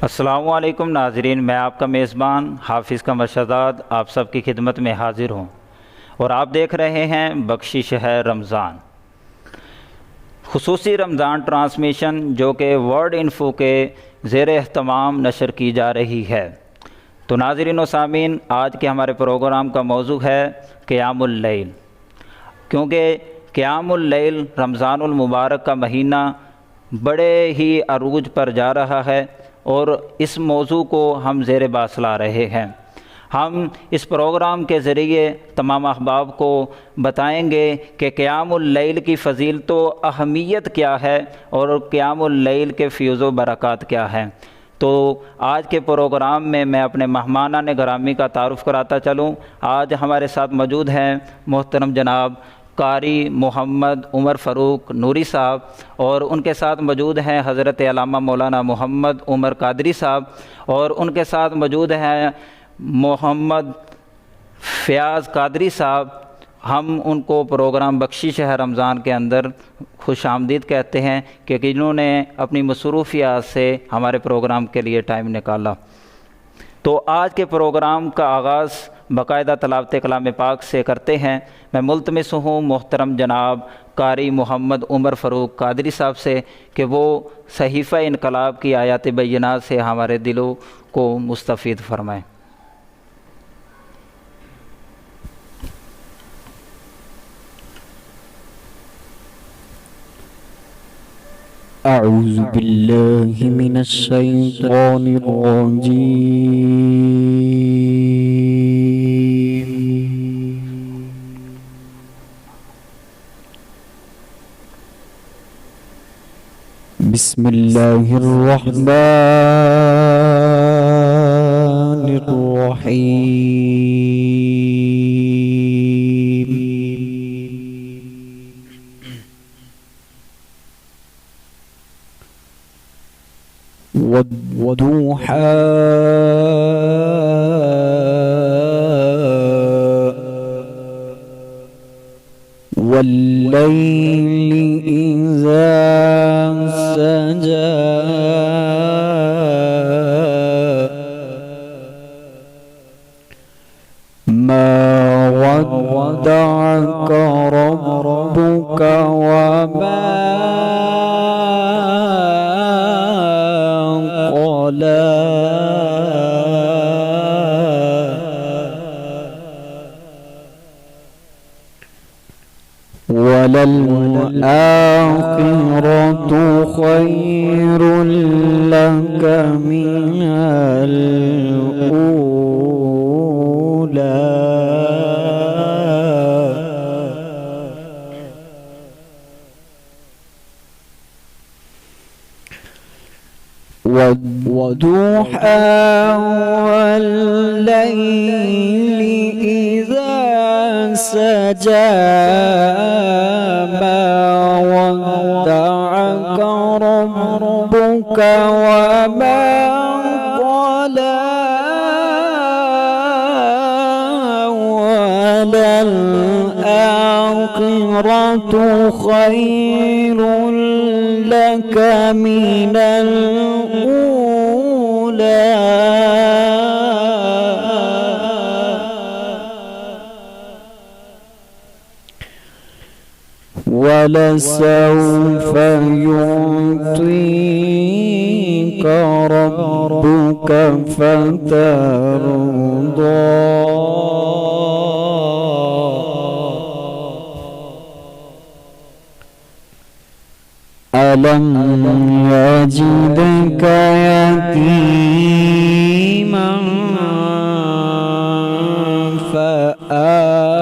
السلام علیکم ناظرین، میں آپ کا میزبان حافظ قمر شہزاد آپ سب کی خدمت میں حاضر ہوں اور آپ دیکھ رہے ہیں بخشش ہے رمضان، خصوصی رمضان ٹرانسمیشن جو کہ ورلڈ انفو کے زیر اہتمام نشر کی جا رہی ہے۔ تو ناظرین و سامعین، آج کے ہمارے پروگرام کا موضوع ہے قیام اللیل، کیونکہ قیام اللیل رمضان المبارک کا مہینہ بڑے ہی عروج پر جا رہا ہے اور اس موضوع کو ہم زیر بحث لا رہے ہیں۔ ہم اس پروگرام کے ذریعے تمام احباب کو بتائیں گے کہ قیام اللیل کی فضیلت و اہمیت کیا ہے اور قیام اللیل کے فیض و برکات کیا ہیں۔ تو آج کے پروگرام میں اپنے مہمانان گرامی کا تعارف کراتا چلوں۔ آج ہمارے ساتھ موجود ہیں محترم جناب قاری محمد عمر فاروق نوری صاحب، اور ان کے ساتھ موجود ہیں حضرت علامہ مولانا محمد عمر قادری صاحب، اور ان کے ساتھ موجود ہیں محمد فیاض قادری صاحب۔ ہم ان کو پروگرام بخشش ہے رمضان کے اندر خوش آمدید کہتے ہیں کہ جنہوں نے اپنی مصروفیات سے ہمارے پروگرام کے لیے ٹائم نکالا۔ تو آج کے پروگرام کا آغاز باقاعدہ تلاوت کلام پاک سے کرتے ہیں۔ میں ملتمس ہوں محترم جناب قاری محمد عمر فاروق قادری صاحب سے کہ وہ صحیفہ انقلاب کی آیات بینات سے ہمارے دلوں کو مستفید فرمائیں۔ اعوذ باللہ من الشیطان الرجیم، بسم اللہ الرحمن الرحیم۔ والضحى والليل إذا سجى ما ودعك ربك وما وللآخرة خير لك من الأولى والضحى والليل إذا سجى ما ودعك ربك وما قلى وللآخرة خير لك من الأولى ولسوف يعطيك ربك فترضى ألم يجدك يتيما فآوى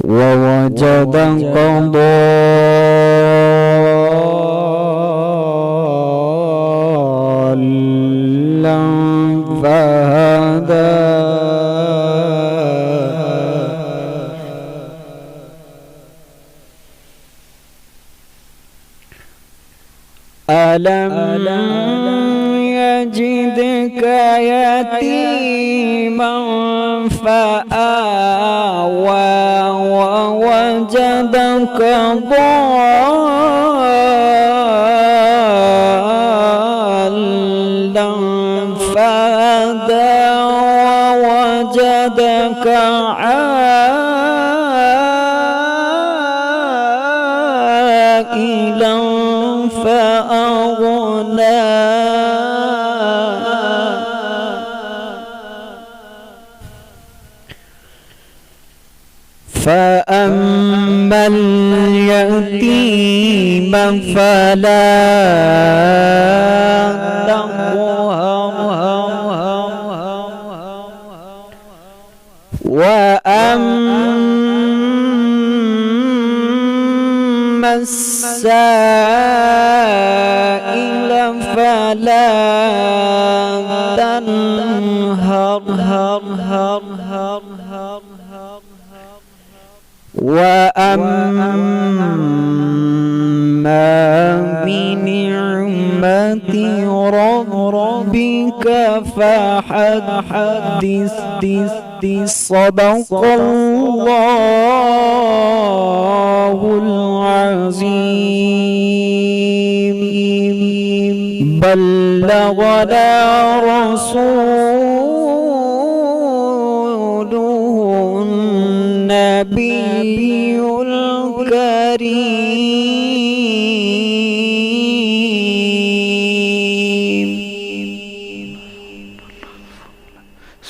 ووجدك ضالا فهدى ألم يجدك يتيما فآوى ووجدك ضالا فهدى ووجدك عائلا فأغنى فأما اليتيم فلا تقهر وأما السائل فلا تنهر وأما بنعمة ربك فحدث صدق الله العظيم بلغنا رسوله النبي الكريم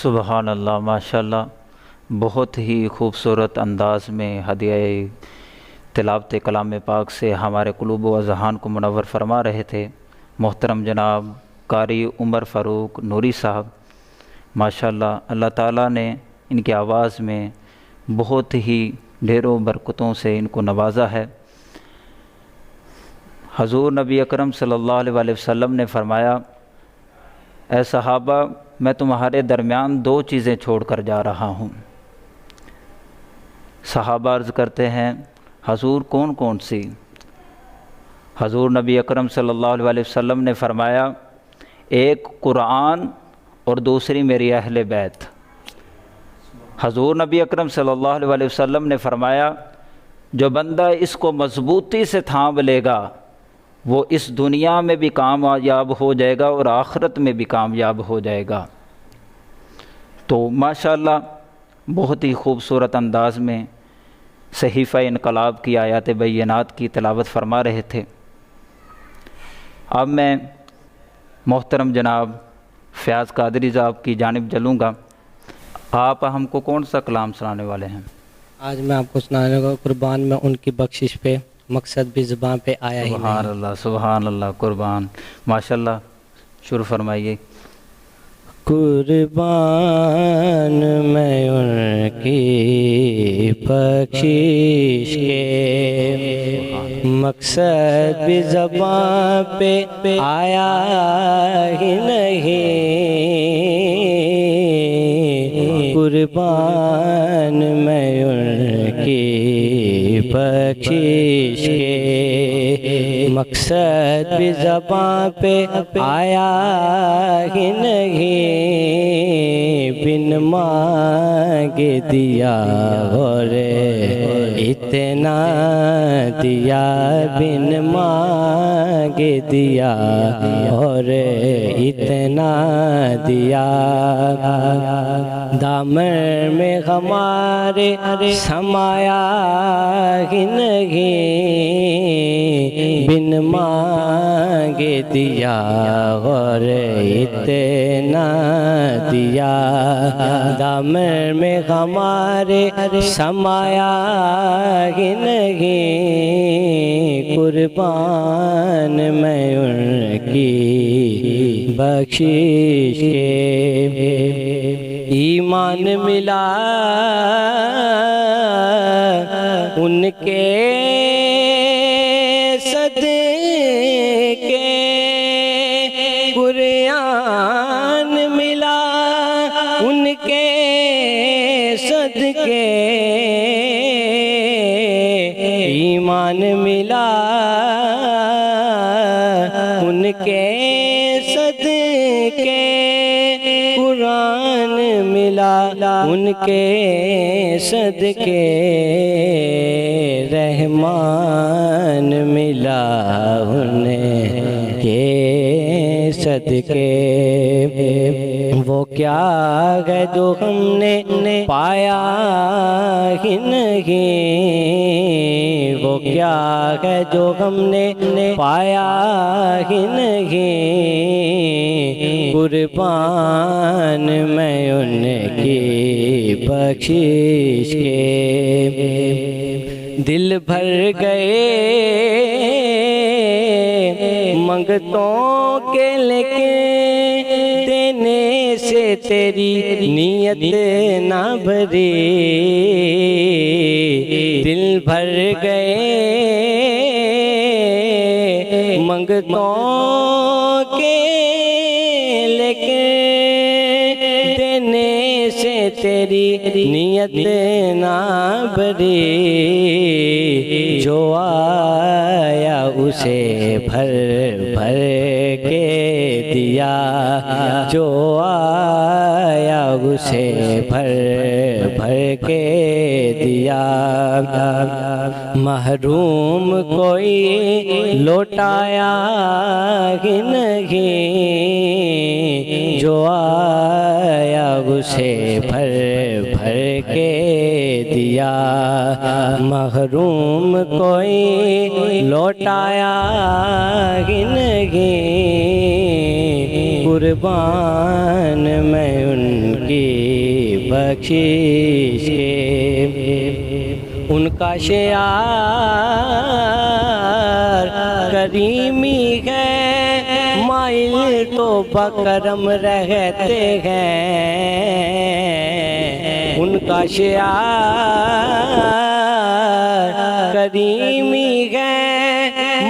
سبحان اللہ، ماشاءاللہ، بہت ہی خوبصورت انداز میں ہدیہ تلاوت کلام پاک سے ہمارے قلوب و اذہان کو منور فرما رہے تھے محترم جناب قاری عمر فاروق نوری صاحب۔ ماشاءاللہ، اللہ تعالیٰ نے ان کی آواز میں بہت ہی ڈھیروں برکتوں سے ان کو نوازا ہے۔ حضور نبی اکرم صلی اللہ علیہ وسلم نے فرمایا، اے صحابہ، میں تمہارے درمیان دو چیزیں چھوڑ کر جا رہا ہوں۔ صحابہ عرض کرتے ہیں، حضور کون کون سی؟ حضور نبی اکرم صلی اللہ علیہ وسلم نے فرمایا، ایک قرآن اور دوسری میری اہل بیت۔ حضور نبی اکرم صلی اللہ علیہ وسلم نے فرمایا، جو بندہ اس کو مضبوطی سے تھام لے گا وہ اس دنیا میں بھی کامیاب ہو جائے گا اور آخرت میں بھی کامیاب ہو جائے گا۔ تو ماشاءاللہ بہت ہی خوبصورت انداز میں صحیفہ انقلاب کی آیات بینات کی تلاوت فرما رہے تھے۔ اب میں محترم جناب فیاض قادری صاحب کی جانب چلوں گا۔ آپ ہم کو کون سا کلام سنانے والے ہیں؟ آج میں آپ کو سنانے کا قربان میں ان کی بخشش پہ، مقصد بھی زبان پہ آیا ہی سبحان نہیں۔ اللہ، سبحان اللہ، قربان، ماشاءاللہ، شروع فرمائیے۔ قربان میں ان کی بخشش کے، مقصد بھی زبان پہ آیا ہی نہیں۔ قربان میں ان کی بخشش کے، مقصد بھی زبان پہ آیا ہی نہیں۔ بن مانگ دیا اور اتنا دیا، بن مانگ دیا اور اتنا دیا۔ دامن میں ہمارے سمایا ہی نہیں، بن مانگ دیا اور اتنا دیا۔ دامن میں ہمارے سمایا ہی نہیں، قربان میں ان کی بخشش کے۔ ایمان ملا ان کے صدقے، قرآن ملا ان کے صدقے، ایمان ملا ان کے صدقے، ملا ان کے صدقے رحمان ملا انہیں کے صدقے وہ کیا ہے جو ہم نے پایا ہی نہیں وہ کیا ہے جو ہم نے پایا ہی نہیں قربان میں ان کی بخشش کے دل بھر گئے منگتوں کے لیکن دینے سے تیری نیت نہ بھری دل بھر گئے منگتوں کے لیکن دینے سے تیری نیت نہ بھری جو آیا اسے بھر بھر کے دیا جو آیا اسے بھر بھر کے دیا محروم کوئی لوٹایا ہی نہیں جو آیا اسے بھر بھر کے دیا محروم کوئی لوٹایا ہی نہیں قربان میں ان کی بخشش کے ان کا شعار کریمی ہے مائل تو بکرم رہتے ہیں ان کا شعار کریمی ہے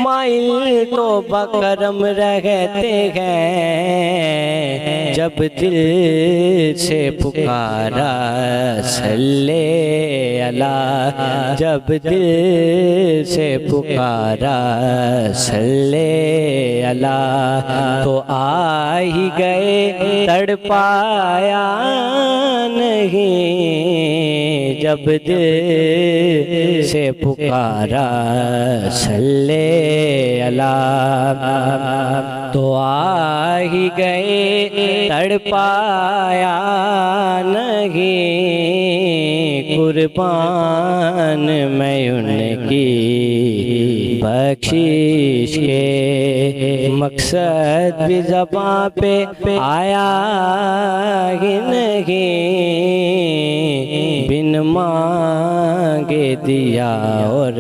مائل تو بکرم رہتے ہیں جب دل سے پکارا صلی اللہ جب دل سے پکارا صلی اللہ تو آ ہی گئے تڑپایا نہیں جب دل سے پکارا صلی اللہ تو آ ہی گئے تڑپایا نہیں قربان میں ان کی بخشش کے مقصد بھی زباں پہ آیا ہی نہیں بن مانگے دیا اور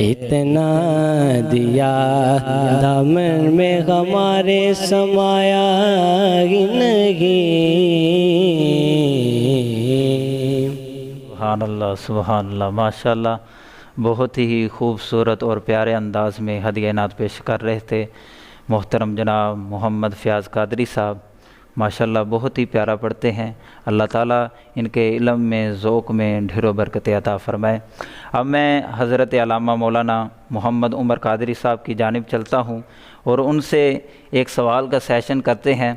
اتنا دیا دامن میں ہمارے سمایا ہی نہیں سبحان اللہ ماشاءاللہ بہت ہی خوبصورت اور پیارے انداز میں ہدیہ نعت پیش کر رہے تھے محترم جناب محمد فیاض قادری صاحب ماشاءاللہ بہت ہی پیارا پڑھتے ہیں اللہ تعالیٰ ان کے علم میں ذوق میں ڈھیروں برکت عطا فرمائے اب میں حضرت علامہ مولانا محمد عمر قادری صاحب کی جانب چلتا ہوں اور ان سے ایک سوال کا سیشن کرتے ہیں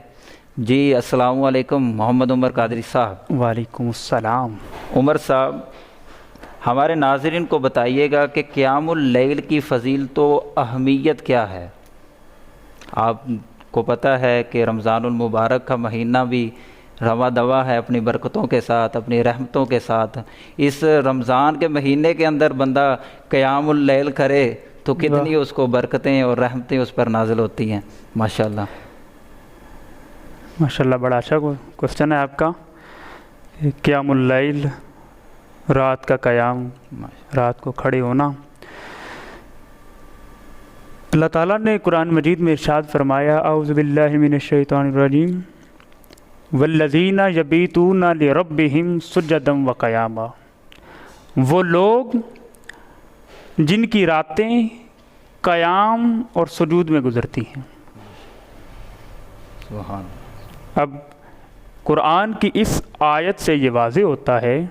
جی السلام علیکم محمد عمر قادری صاحب وعلیکم السلام عمر صاحب ہمارے ناظرین کو بتائیے گا کہ قیام اللیل کی فضیلت و اہمیت کیا ہے آپ کو پتہ ہے کہ رمضان المبارک کا مہینہ بھی رواں دوا ہے اپنی برکتوں کے ساتھ اپنی رحمتوں کے ساتھ اس رمضان کے مہینے کے اندر بندہ قیام اللیل کرے تو کتنی اس کو برکتیں اور رحمتیں اس پر نازل ہوتی ہیں ماشاءاللہ ماشاءاللہ بڑا اچھا کوسچن ہے آپ کا قیام اللیل رات کا قیام رات کو کھڑے ہونا اللہ تعالیٰ نے قرآن مجید میں ارشاد فرمایا اعوذ باللہ من الشیطان الرجیم والذین یبیتون لربہم سجدا وقیاما وہ لوگ جن کی راتیں قیام اور سجود میں گزرتی ہیں سبحان اب قرآن کی اس آیت سے یہ واضح ہوتا ہے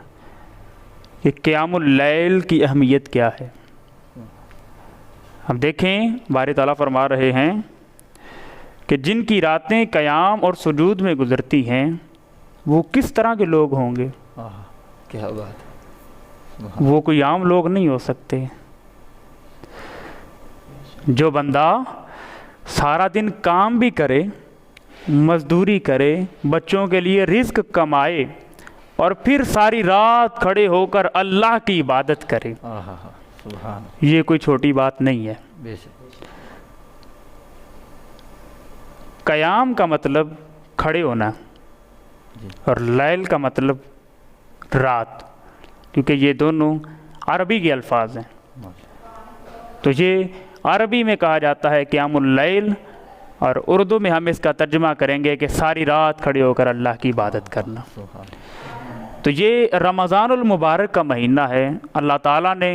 کہ قیام اللیل کی اہمیت کیا ہے ہم دیکھیں باری تعالیٰ فرما رہے ہیں کہ جن کی راتیں قیام اور سجود میں گزرتی ہیں وہ کس طرح کے لوگ ہوں گے؟ کیا بات ہے، وہ کوئی عام لوگ نہیں ہو سکتے۔ جو بندہ سارا دن کام بھی کرے، مزدوری کرے، بچوں کے لیے رزق کمائے، اور پھر ساری رات کھڑے ہو کر اللہ کی عبادت کرے، سبحان یہ کوئی چھوٹی بات نہیں ہے۔ بے شک، قیام کا مطلب کھڑے ہونا، اور لیل کا مطلب رات، کیونکہ یہ دونوں عربی کے الفاظ ہیں۔ تو یہ عربی میں کہا جاتا ہے قیام اللیل، اور اردو میں ہم اس کا ترجمہ کریں گے کہ ساری رات کھڑے ہو کر اللہ کی عبادت کرنا۔ تو یہ رمضان المبارک کا مہینہ ہے، اللہ تعالیٰ نے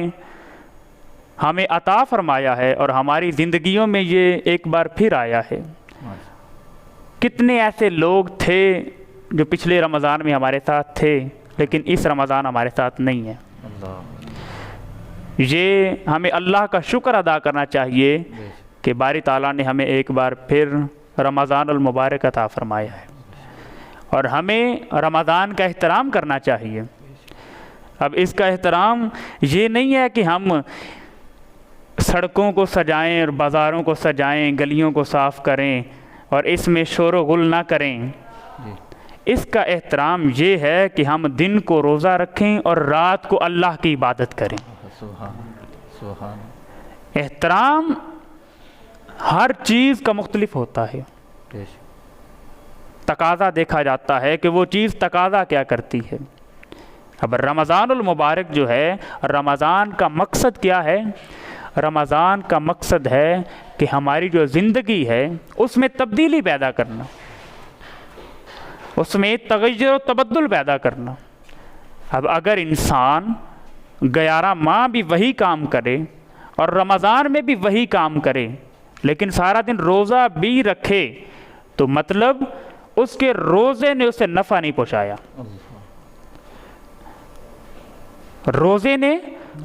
ہمیں عطا فرمایا ہے، اور ہماری زندگیوں میں یہ ایک بار پھر آیا ہے۔ کتنے ایسے لوگ تھے جو پچھلے رمضان میں ہمارے ساتھ تھے، لیکن اس رمضان ہمارے ساتھ نہیں ہے۔ یہ ہمیں اللہ کا شکر ادا کرنا چاہیے کہ باری تعالیٰ نے ہمیں ایک بار پھر رمضان المبارک عطا فرمایا ہے، اور ہمیں رمضان کا احترام کرنا چاہیے۔ اب اس کا احترام یہ نہیں ہے کہ ہم سڑکوں کو سجائیں اور بازاروں کو سجائیں، گلیوں کو صاف کریں اور اس میں شور و غل نہ کریں۔ اس کا احترام یہ ہے کہ ہم دن کو روزہ رکھیں اور رات کو اللہ کی عبادت کریں۔ احترام ہر چیز کا مختلف ہوتا ہے، تقاضا دیکھا جاتا ہے کہ وہ چیز تقاضا کیا کرتی ہے۔ اب رمضان المبارک جو ہے، رمضان کا مقصد کیا ہے؟ رمضان کا مقصد ہے کہ ہماری جو زندگی ہے اس میں تبدیلی پیدا کرنا، اس میں تغیر و تبدل پیدا کرنا۔ اب اگر انسان 11 ماہ بھی وہی کام کرے اور رمضان میں بھی وہی کام کرے، لیکن سارا دن روزہ بھی رکھے، تو مطلب اس کے روزے نے اسے نفع نہیں پہنچایا، روزے نے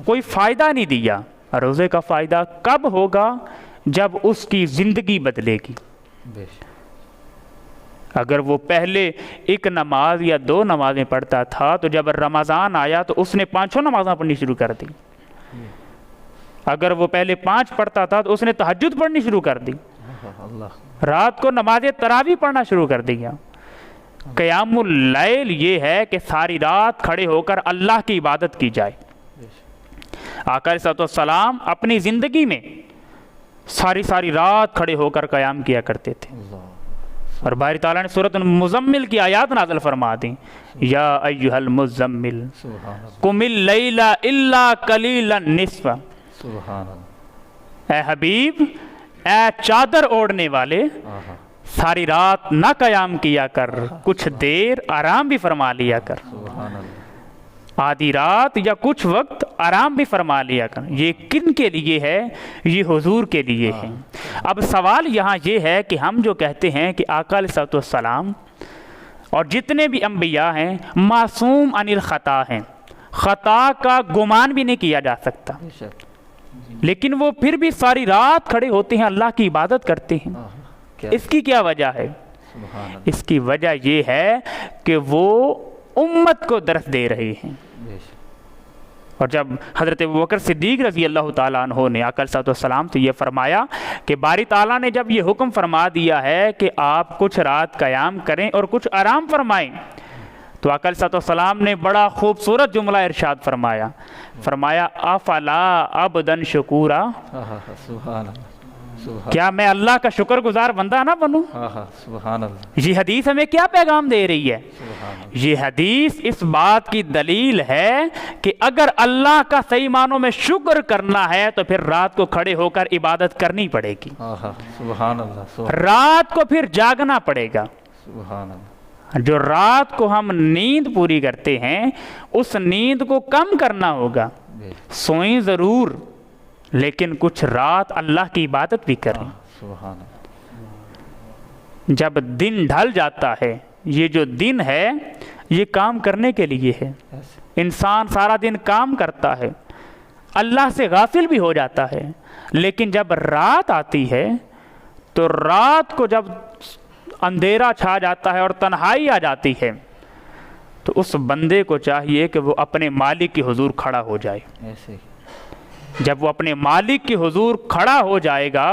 کوئی فائدہ نہیں دیا۔ روزے کا فائدہ کب ہوگا؟ جب اس کی زندگی بدلے گی۔ اگر وہ پہلے ایک نماز یا 2 نمازیں پڑھتا تھا، تو جب رمضان آیا تو اس نے 5 نمازیں پڑھنی شروع کر دی۔ اگر وہ پہلے 5 پڑھتا تھا تو اس نے تہجد پڑھنی شروع کر دی، رات کو نماز تراویح پڑھنا شروع کر دیا۔ قیام اللیل یہ ہے کہ ساری رات کھڑے ہو کر اللہ کی عبادت کی جائے۔ آقا علیہ السلام اپنی زندگی میں ساری رات کھڑے ہو کر قیام کیا کرتے تھے، اور باری تعالیٰ نے سورۃ المزمل کی آیات نازل فرما دیں، یا ایھا المزمل قم اللیل الا قلیلا نصفہ، اے حبیب، اے چادر اوڑھنے والے، ساری رات نہ قیام کیا کر، کچھ دیر آرام بھی فرما لیا کر، آدھی رات یا کچھ وقت آرام بھی فرما لیا کر۔ یہ کن کے لیے ہے؟ یہ حضور کے لیے ہے۔ اب سوال یہاں یہ ہے کہ ہم جو کہتے ہیں کہ آقا علیہ السلام اور جتنے بھی انبیاء ہیں معصوم عن الخطا ہیں، خطا کا گمان بھی نہیں کیا جا سکتا، لیکن وہ پھر بھی ساری رات کھڑے ہوتے ہیں، اللہ کی عبادت کرتے ہیں۔ اس کی کیا وجہ ہے؟ اس کی وجہ یہ ہے کہ وہ امت کو درس دے رہے ہیں۔ اور جب حضرت ابوبکر صدیق رضی اللہ تعالیٰ عنہ نے آقا علیہ السلام سے یہ فرمایا کہ باری تعالیٰ نے جب یہ حکم فرما دیا ہے کہ آپ کچھ رات قیام کریں اور کچھ آرام فرمائیں، تو آقا علیہ السلام نے بڑا خوبصورت جملہ ارشاد فرمایا افلا عبدا شکورا، کیا میں اللہ کا شکر گزار بندہ نہ بنوں؟ یہ حدیث ہمیں کیا پیغام دے رہی ہے؟ یہ حدیث اس بات کی دلیل ہے کہ اگر اللہ کا صحیح معنوں میں شکر کرنا ہے تو پھر رات کو کھڑے ہو کر عبادت کرنی پڑے گی، رات کو پھر جاگنا پڑے گا۔ جو رات کو ہم نیند پوری کرتے ہیں اس نیند کو کم کرنا ہوگا، سوئیں ضرور لیکن کچھ رات اللہ کی عبادت بھی کریں۔ جب دن ڈھل جاتا ہے، یہ جو دن ہے یہ کام کرنے کے لیے ہے، انسان سارا دن کام کرتا ہے، اللہ سے غافل بھی ہو جاتا ہے، لیکن جب رات آتی ہے تو رات کو جب اندھیرا چھا جاتا ہے اور تنہائی آ جاتی ہے تو اس بندے کو چاہیے کہ وہ اپنے مالک کے حضور کھڑا ہو جائے. ایسے ہی. جب وہ اپنے مالک کے حضور کھڑا ہو جائے گا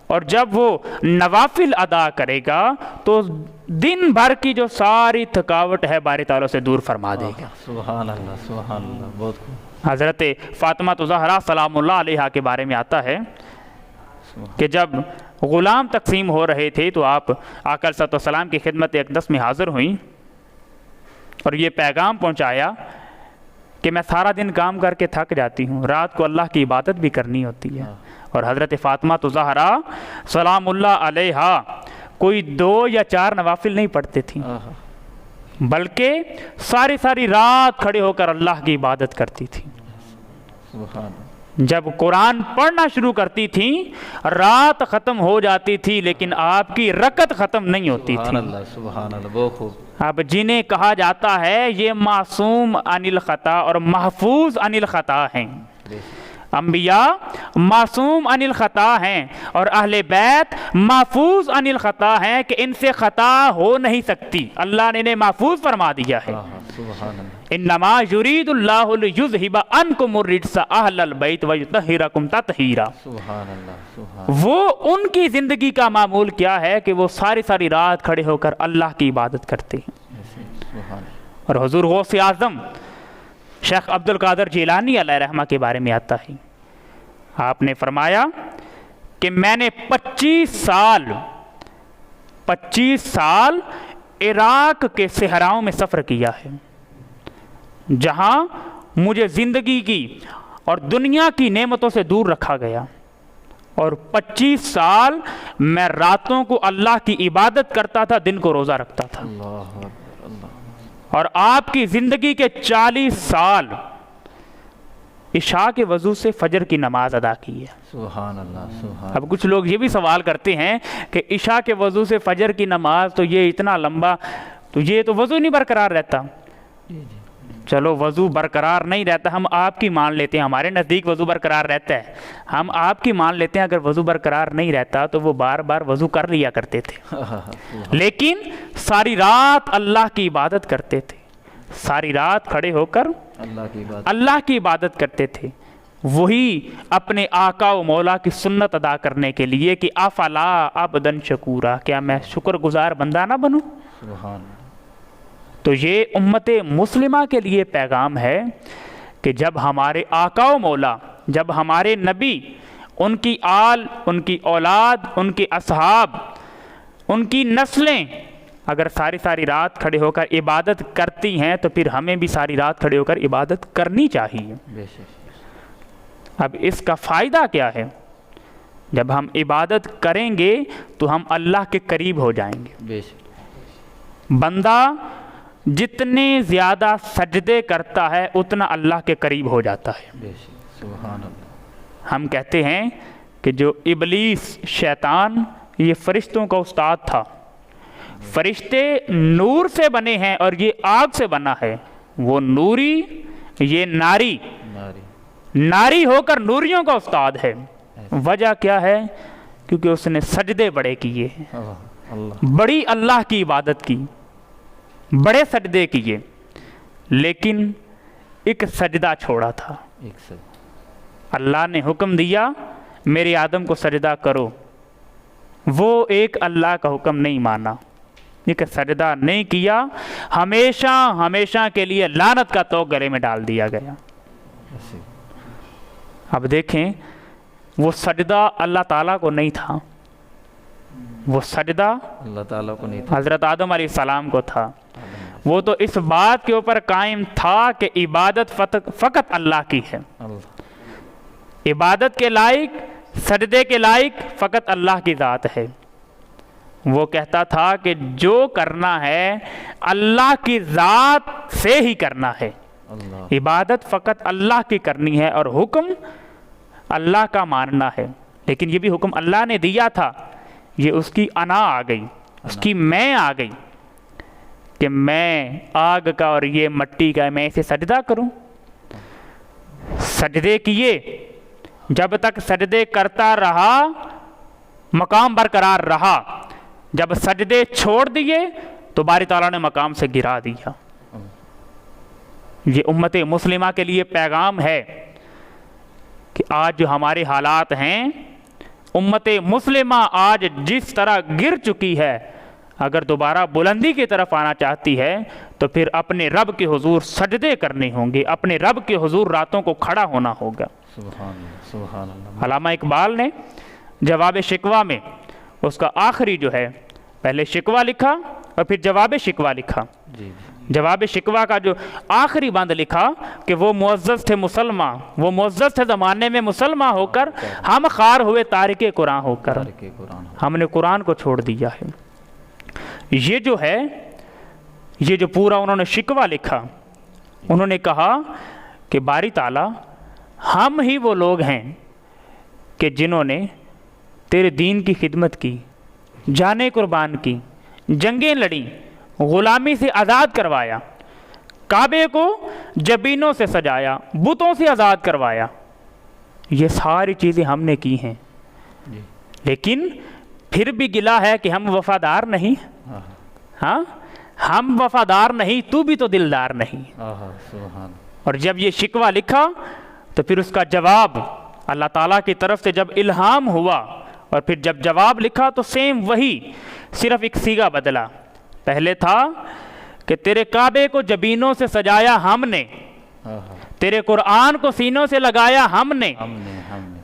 اور جب وہ نوافل ادا کرے گا تو دن بھر کی جو ساری تھکاوٹ ہے باری تعالیٰ سے دور فرما دے گا. سبحان اللہ سبحان اللہ. بہت خوب. حضرت فاطمہ زہرا سلام اللہ علیہا کے بارے میں آتا ہے کہ جب غلام تقسیم ہو رہے تھے تو آپ آقا صلی اللہ علیہ وسلم کی خدمت اقدس میں حاضر ہوئیں اور یہ پیغام پہنچایا کہ میں سارا دن کام کر کے تھک جاتی ہوں, رات کو اللہ کی عبادت بھی کرنی ہوتی ہے. اور حضرت فاطمہ زہرا سلام اللہ علیہا کوئی 2 یا 4 نوافل نہیں پڑھتے تھیں, بلکہ ساری رات کھڑے ہو کر اللہ کی عبادت کرتی تھیں. سبحان اللہ. جب قرآن پڑھنا شروع کرتی تھیں رات ختم ہو جاتی تھی لیکن آپ کی رکعت ختم نہیں ہوتی تھی. سبحان اللہ سبحان اللہ. بہت خوب. اب جنہیں کہا جاتا ہے یہ معصوم عن الخطا اور محفوظ عن الخطا ہیں. انبیاء معصوم عن الخطا ہیں اور اہل بیت محفوظ عن الخطا ہیں کہ ان سے خطا ہو نہیں سکتی, اللہ نے انہیں محفوظ فرما دیا ہے. سبحان اللہ. انما یرید اللہ لیذھب عنکم الرجس اہل البیت ویطہرکم تطہیرا. سبحان اللہ سبحان. وہ ان کی زندگی کا معمول کیا ہے کہ وہ ساری رات کھڑے ہو کر اللہ کی عبادت کرتے ہیں. سبحان. اور حضور غوث اعظم شیخ عبد القادر جیلانی علیہ رحمہ کے بارے میں آتا ہے, آپ نے فرمایا کہ میں نے 25 سال عراق کے صحراؤں میں سفر کیا ہے, جہاں مجھے زندگی کی اور دنیا کی نعمتوں سے دور رکھا گیا, اور 25 سال میں راتوں کو اللہ کی عبادت کرتا تھا, دن کو روزہ رکھتا تھا. اللہ اللہ. اور آپ کی زندگی کے 40 سال عشاء کے وضو سے فجر کی نماز ادا کی ہے. سبحان اللہ سبحان. اب کچھ لوگ یہ بھی سوال کرتے ہیں کہ عشاء کے وضو سے فجر کی نماز تو یہ اتنا لمبا, تو یہ تو وضو نہیں برقرار رہتا. چلو وضو برقرار نہیں رہتا, ہم آپ کی مان لیتے ہیں, ہمارے نزدیک وضو برقرار رہتا ہے, ہم آپ کی مان لیتے ہیں. اگر وضو برقرار نہیں رہتا تو وہ بار بار وضو کر لیا کرتے تھے, لیکن ساری رات اللہ کی عبادت کرتے تھے, ساری رات کھڑے ہو کر اللہ کی عبادت کرتے تھے. وہی اپنے آقا و مولا کی سنت ادا کرنے کے لیے کہ افلا عبدن شکورا, کیا میں شکر گزار بندہ نہ بنوں. سبحان. تو یہ امت مسلمہ کے لیے پیغام ہے کہ جب ہمارے آقا و مولا, جب ہمارے نبی, ان کی آل, ان کی اولاد, ان کے اصحاب, ان کی نسلیں اگر ساری رات کھڑے ہو کر عبادت کرتی ہیں تو پھر ہمیں بھی ساری رات کھڑے ہو کر عبادت کرنی چاہیے. اب اس کا فائدہ کیا ہے؟ جب ہم عبادت کریں گے تو ہم اللہ کے قریب ہو جائیں گے. بندہ جتنے زیادہ سجدے کرتا ہے اتنا اللہ کے قریب ہو جاتا ہے. سبحان اللہ. ہم کہتے ہیں کہ جو ابلیس شیطان یہ فرشتوں کا استاد تھا, فرشتے نور سے بنے ہیں اور یہ آگ سے بنا ہے, وہ نوری, یہ ناری ہو کر نوریوں کا استاد ہے. وجہ کیا ہے؟ کیونکہ اس نے سجدے بڑے کیے, بڑی اللہ کی عبادت کی, بڑے سجدے کیے, لیکن ایک سجدہ چھوڑا تھا. اللہ نے حکم دیا میرے آدم کو سجدہ کرو, وہ ایک اللہ کا حکم نہیں مانا, ایک سجدہ نہیں کیا, ہمیشہ کے لیے لعنت کا توق گلے میں ڈال دیا گیا. اب دیکھیں وہ سجدہ اللہ تعالیٰ کو نہیں تھا, وہ سجدہ اللہ تعالیٰ کو نہیں تھا, حضرت آدم علیہ السلام کو تھا. وہ تو اس بات کے اوپر قائم تھا کہ عبادت فقط اللہ کی ہے, عبادت کے لائق, سجدے کے لائق فقط اللہ کی ذات ہے. وہ کہتا تھا کہ جو کرنا ہے اللہ کی ذات سے ہی کرنا ہے, عبادت فقط اللہ کی کرنی ہے اور حکم اللہ کا ماننا ہے. لیکن یہ بھی حکم اللہ نے دیا تھا, یہ اس کی انا آ گئی, اس کی میں آ گئی کہ میں آگ کا اور یہ مٹی کا, میں اسے سجدہ کروں. سجدے کیے, جب تک سجدے کرتا رہا مقام برقرار رہا, جب سجدے چھوڑ دیے تو باری تعالیٰ نے مقام سے گرا دیا. یہ امت مسلمہ کے لیے پیغام ہے کہ آج جو ہمارے حالات ہیں، امت مسلمہ آج جس طرح گر چکی ہے، اگر دوبارہ بلندی کی طرف آنا چاہتی ہے تو پھر اپنے رب کے حضور سجدے کرنے ہوں گے، اپنے رب کے حضور راتوں کو کھڑا ہونا ہوگا۔ سبحان اللہ، سبحان اللہ۔ علامہ اقبال نے جواب شکوہ میں اس کا آخری جو ہے، پہلے شکوہ لکھا اور پھر جواب شکوہ لکھا۔ جی جواب شکوہ کا جو آخری بند لکھا کہ وہ معزز تھے مسلمان، وہ معزز تھے زمانے میں مسلمان ہو کر، ہم خوار ہوئے تارک قرآن ہو کر، تارک قرآن۔ ہم نے قرآن کو چھوڑ دیا ہے۔ یہ جو ہے، یہ جو پورا انہوں نے شکوہ لکھا، انہوں نے کہا کہ باری تعالیٰ ہم ہی وہ لوگ ہیں کہ جنہوں نے تیرے دین کی خدمت کی، جانیں قربان کی، جنگیں لڑیں، غلامی سے آزاد کروایا، کعبے کو جبینوں سے سجایا، بتوں سے آزاد کروایا، یہ ساری چیزیں ہم نے کی ہیں، جی لیکن پھر بھی گلا ہے کہ ہم وفادار نہیں۔ ہاں، ہم وفادار نہیں، تو بھی تو دلدار نہیں۔ سبحان۔ اور جب یہ شکوہ لکھا تو پھر اس کا جواب اللہ تعالیٰ کی طرف سے جب الہام ہوا، اور پھر جب جواب لکھا تو سیم وہی، صرف ایک صیغہ بدلا۔ پہلے تھا کہ تیرے کعبے کو جبینوں سے سجایا ہم نے، تیرے قرآن کو سینوں سے لگایا ہم نے،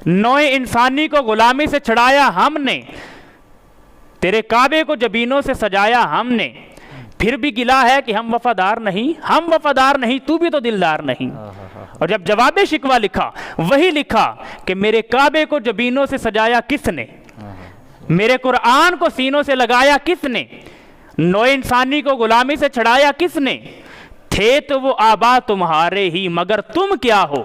نوع انسانی کو غلامی سے چھڑایا ہم نے، تیرے کعبے کو جبینوں سے سجایا ہم نے، پھر بھی گلا ہے کہ ہم وفادار نہیں، ہم وفادار نہیں، تو بھی تو دلدار نہیں۔ اور جب جواب شکوہ لکھا، وہی لکھا کہ میرے کعبے کو جبینوں سے سجایا کس نے، میرے قرآن کو سینوں سے لگایا کس نے، نوع انسانی کو غلامی سے چھڑایا کس نے، تھے تو وہ آبا تمہارے ہی مگر تم کیا ہو،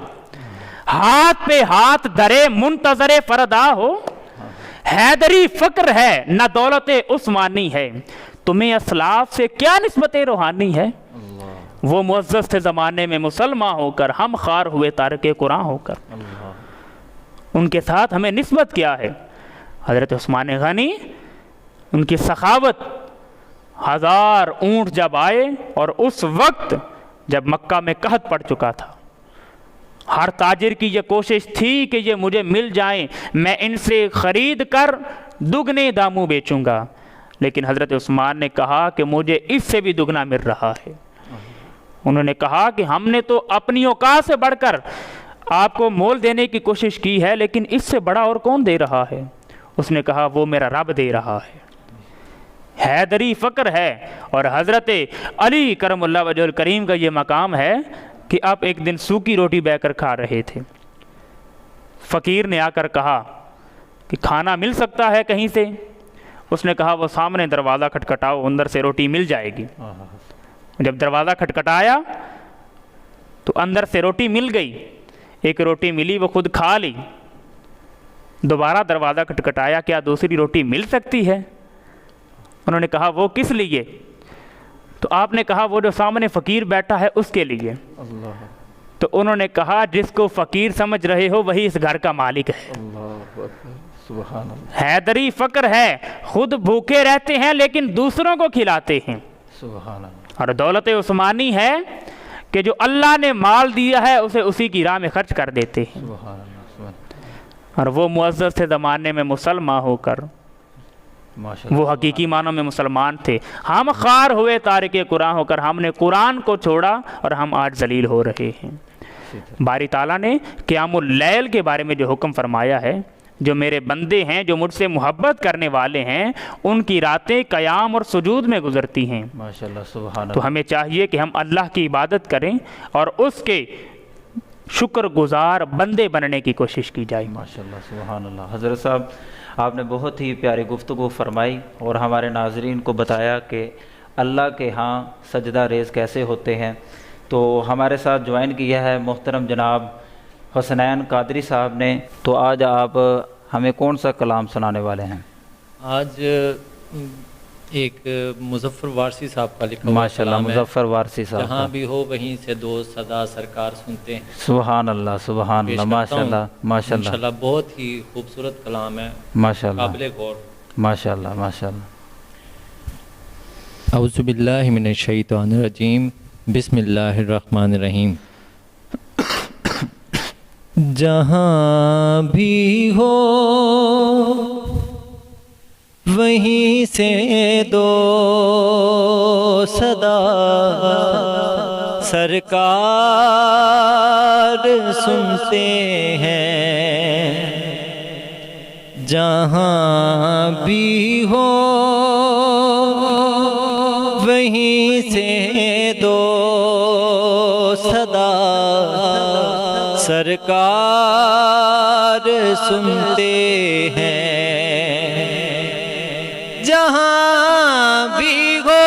ہاتھ پہ ہاتھ درے منتظر فردا ہو، حیدری فقر ہے نہ دولت عثمانی ہے، تمہیں اسلاف سے کیا نسبت روحانی ہے۔ وہ معزز تھے زمانے میں مسلمان ہو کر، ہم خوار ہوئے تارک قرآن ہو کر، ان کے ساتھ ہمیں نسبت کیا ہے۔ حضرت عثمان غنی، ان کی سخاوت، 1000 اونٹ جب آئے اور اس وقت جب مکہ میں قحط پڑ چکا تھا، ہر تاجر کی یہ کوشش تھی کہ یہ مجھے مل جائیں، میں ان سے خرید کر دگنے داموں بیچوں گا، لیکن حضرت عثمان نے کہا کہ مجھے اس سے بھی دگنا مل رہا ہے۔ انہوں نے کہا کہ ہم نے تو اپنی اوقات سے بڑھ کر آپ کو مول دینے کی کوشش کی ہے، لیکن اس سے بڑا اور کون دے رہا ہے؟ اس نے کہا وہ میرا رب دے رہا ہے۔ حیدری فقر ہے، اور حضرت علی کرم اللہ وجہ الکریم کا یہ مقام ہے کہ آپ ایک دن سوکھی روٹی بے کر کھا رہے تھے، فقیر نے آ کر کہا کہ کھانا مل سکتا ہے کہیں سے؟ اس نے کہا وہ سامنے دروازہ کھٹکھٹاؤ، اندر سے روٹی مل جائے گی۔ جب دروازہ کھٹکھٹایا تو اندر سے روٹی مل گئی، ایک روٹی ملی وہ خود کھا لی۔ دوبارہ دروازہ کھٹکھٹایا، کیا دوسری روٹی مل سکتی ہے؟ انہوں نے کہا وہ کس لیے؟ تو آپ نے کہا وہ جو سامنے فقیر بیٹھا ہے اس کے لیے۔ تو انہوں نے کہا جس کو فقیر سمجھ رہے ہو وہی اس گھر کا مالک ہے۔ حیدری فقر ہے، خود بھوکے رہتے ہیں لیکن دوسروں کو کھلاتے ہیں۔ اور دولت عثمانی ہے کہ جو اللہ نے مال دیا ہے اسے اسی کی راہ میں خرچ کر دیتے ہیں۔ اور وہ معزز تھے زمانے میں مسلمان ہو کر، وہ حقیقی معنوں میں مسلمان تھے۔ ہم خوار ہوئے تارک قرآن ہو کر، ہم نے قرآن کو چھوڑا اور ہم آج ذلیل ہو رہے ہیں۔ باری تعالیٰ نے قیام اللیل کے بارے میں جو حکم فرمایا ہے، جو میرے بندے ہیں، جو مجھ سے محبت کرنے والے ہیں، ان کی راتیں قیام اور سجود میں گزرتی ہیں۔ ماشاءاللہ، سبحان اللہ۔ تو ہمیں چاہیے کہ ہم اللہ کی عبادت کریں اور اس کے شکر گزار بندے بننے کی کوشش کی جائے۔ ماشاءاللہ، سبحان اللہ۔ حضرت صاحب آپ نے بہت ہی پیاری گفتگو فرمائی اور ہمارے ناظرین کو بتایا کہ اللہ کے ہاں سجدہ ریز کیسے ہوتے ہیں۔ تو ہمارے ساتھ جوائن کیا ہے محترم جناب حسنین قادری صاحب نے، تو آج آپ ہمیں کون سا کلام سنانے والے ہیں؟ آج ایک مظفر وارسی صاحب کا لکھا ہوا ماشاءاللہ، کلام ہے۔ مظفر وارسی صاحب جہاں کا۔ بھی ہو وہیں سے دو صدا سرکار سنتے ہیں۔ سبحان اللہ، سبحان پیش اللہ، کرتا ہوں۔ ماشاءاللہ، ماشاءاللہ، انشاءاللہ بہت ہی خوبصورت کلام ہے، ماشاءاللہ، قابل غور۔ ماشاءاللہ، ماشاءاللہ۔ اعوذ باللہ من الشیطان الرجیم، بسم اللہ الرحمن الرحیم۔ جہاں بھی ہو وہیں سے دو صدا سرکار سنتے ہیں، جہاں بھی ہو وہیں سے دو صدا سرکار سنتے ہیں، جہاں بھی ہو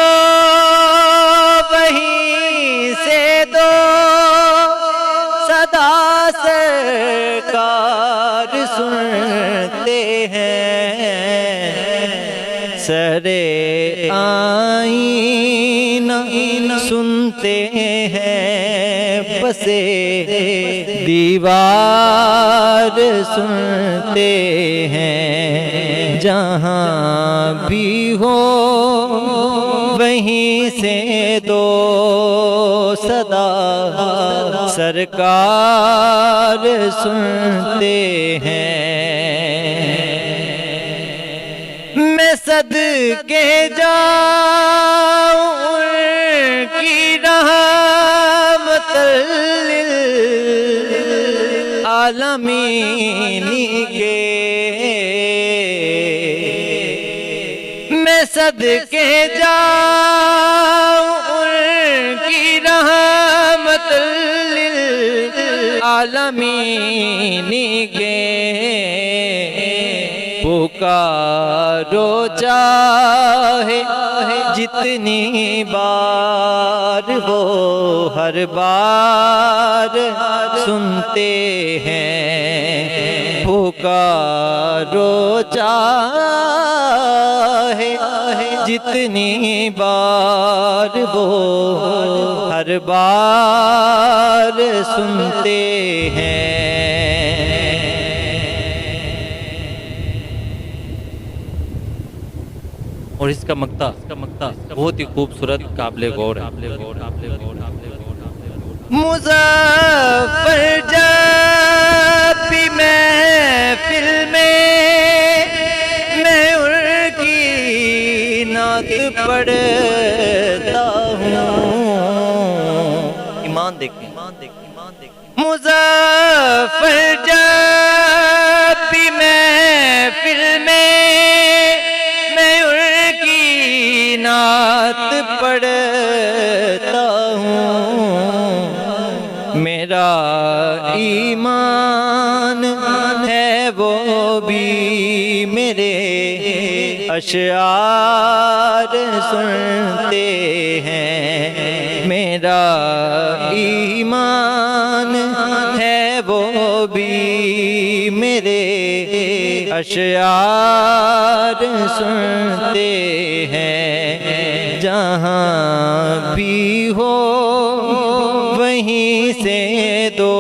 وہیں سے دو صدا سرکار سنتے ہیں، سرے آئینہ سنتے ہیں، پسے دیوار سنتے ہیں، جہاں بھی ہو وہیں سے دو صدا سرکار سنتے ہیں۔ میں صدقے جاؤں ان کی رحمت للعالمین کے، میں صدقے جاؤں ان کی رحمت للعالمین کے، پکارو چاہے جتنی بار وہ ہر بار سنتے ہیں، پکارو چاہے جتنی بار وہ ہر بار سنتے ہیں۔ اور اس کا مقطع بہت ہی خوبصورت قابل غور ہے۔ مظفر جب بھی محفل میں ان کی نعت پڑھتا ہوں، ایمان دیکھیں، مظفر جب بھی محفل میں نعت پڑھتا ہوں، میرا ایمان ہے وہ بھی میرے اشعار سنتے ہیں، میرا ایمان ہے وہ بھی میرے اشعار سنتے ہیں، جہاں بھی ہو وہیں سے دو